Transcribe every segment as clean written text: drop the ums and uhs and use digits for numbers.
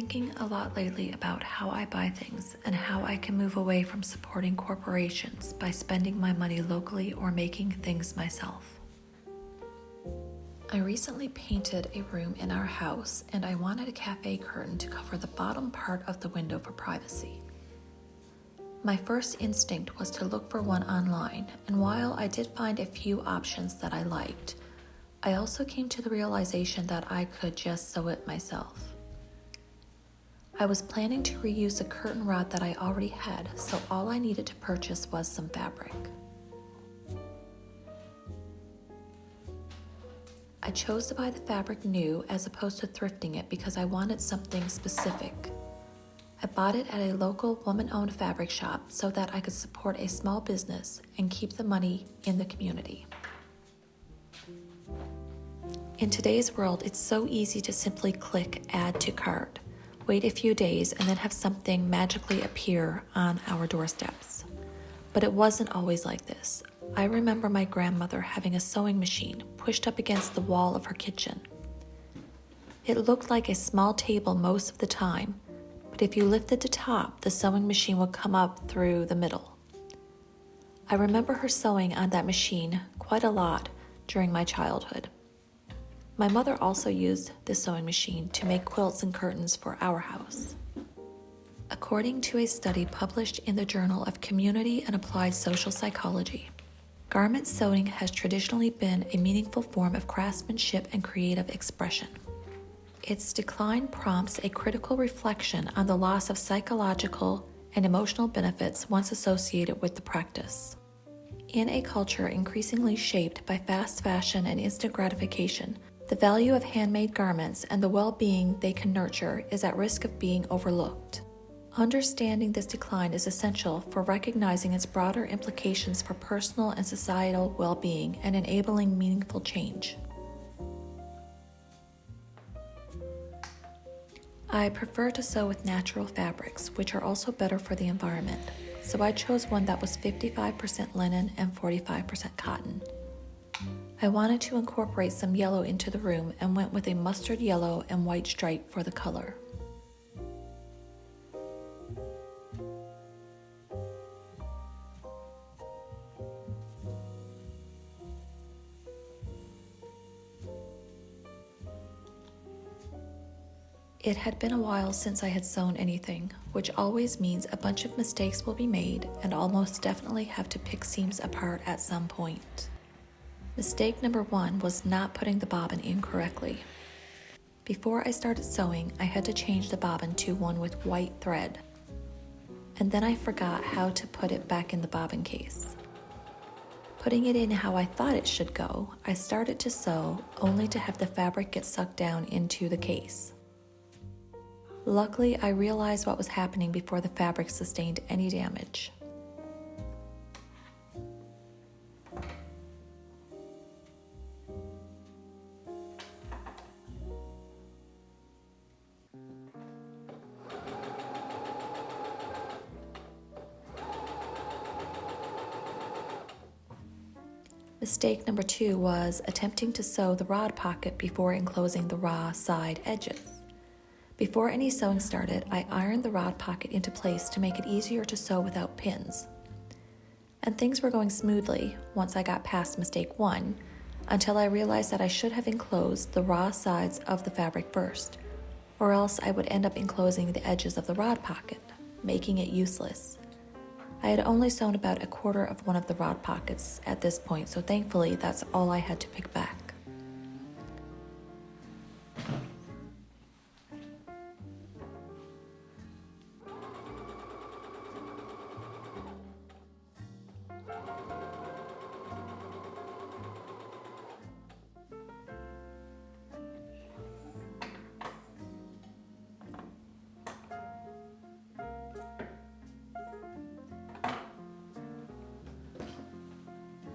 thinking a lot lately about how I buy things and how I can move away from supporting corporations by spending my money locally or making things myself. I recently painted a room in our house and I wanted a cafe curtain to cover the bottom part of the window for privacy. My first instinct was to look for one online, and while I did find a few options that I liked, I also came to the realization that I could just sew it myself. I was planning to reuse the curtain rod that I already had, so all I needed to purchase was some fabric. I chose to buy the fabric new as opposed to thrifting it because I wanted something specific. I bought it at a local woman-owned fabric shop so that I could support a small business and keep the money in the community. In today's world, it's so easy to simply click Add to Cart, wait a few days, and then have something magically appear on our doorsteps. But it wasn't always like this. I remember my grandmother having a sewing machine pushed up against the wall of her kitchen. It looked like a small table most of the time, but if you lifted the top, the sewing machine would come up through the middle. I remember her sewing on that machine quite a lot during my childhood. My mother also used this sewing machine to make quilts and curtains for our house. According to a study published in the Journal of Community and Applied Social Psychology, garment sewing has traditionally been a meaningful form of craftsmanship and creative expression. Its decline prompts a critical reflection on the loss of psychological and emotional benefits once associated with the practice. In a culture increasingly shaped by fast fashion and instant gratification, the value of handmade garments and the well-being they can nurture is at risk of being overlooked. Understanding this decline is essential for recognizing its broader implications for personal and societal well-being and enabling meaningful change. I prefer to sew with natural fabrics, which are also better for the environment, so I chose one that was 55% linen and 45% cotton. I wanted to incorporate some yellow into the room and went with a mustard yellow and white stripe for the color. It had been a while since I had sewn anything, which always means a bunch of mistakes will be made and I'll most definitely have to pick seams apart at some point. Mistake number 1 was not putting the bobbin in correctly. Before I started sewing, I had to change the bobbin to one with white thread, and then I forgot how to put it back in the bobbin case. Putting it in how I thought it should go, I started to sew only to have the fabric get sucked down into the case. Luckily, I realized what was happening before the fabric sustained any damage. Mistake number 2 was attempting to sew the rod pocket before enclosing the raw side edges. Before any sewing started, I ironed the rod pocket into place to make it easier to sew without pins. And things were going smoothly once I got past mistake 1, until I realized that I should have enclosed the raw sides of the fabric first, or else I would end up enclosing the edges of the rod pocket, making it useless. I had only sewn about a quarter of one of the rod pockets at this point, so thankfully that's all I had to pick back.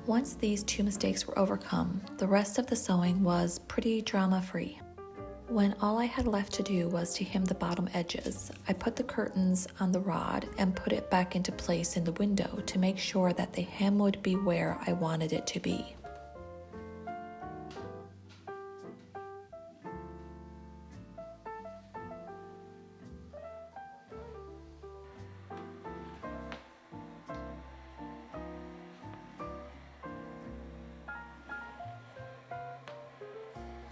Once these 2 mistakes were overcome, the rest of the sewing was pretty drama-free. When all I had left to do was to hem the bottom edges, I put the curtains on the rod and put it back into place in the window to make sure that the hem would be where I wanted it to be.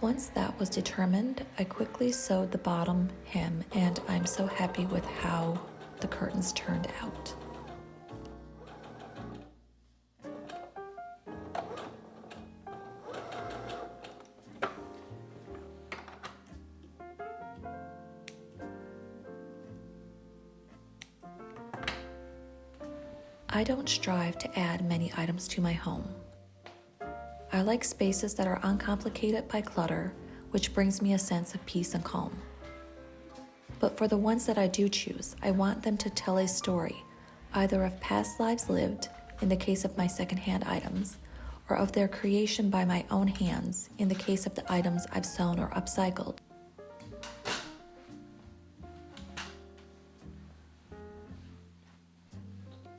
Once that was determined, I quickly sewed the bottom hem, and I'm so happy with how the curtains turned out. I don't strive to add many items to my home. I like spaces that are uncomplicated by clutter, which brings me a sense of peace and calm. But for the ones that I do choose, I want them to tell a story, either of past lives lived, in the case of my secondhand items, or of their creation by my own hands, in the case of the items I've sewn or upcycled.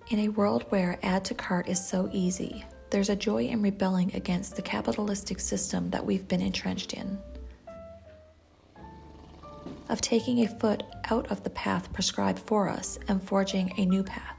In a world where add to cart is so easy, there's a joy in rebelling against the capitalistic system that we've been entrenched in, of taking a foot out of the path prescribed for us and forging a new path.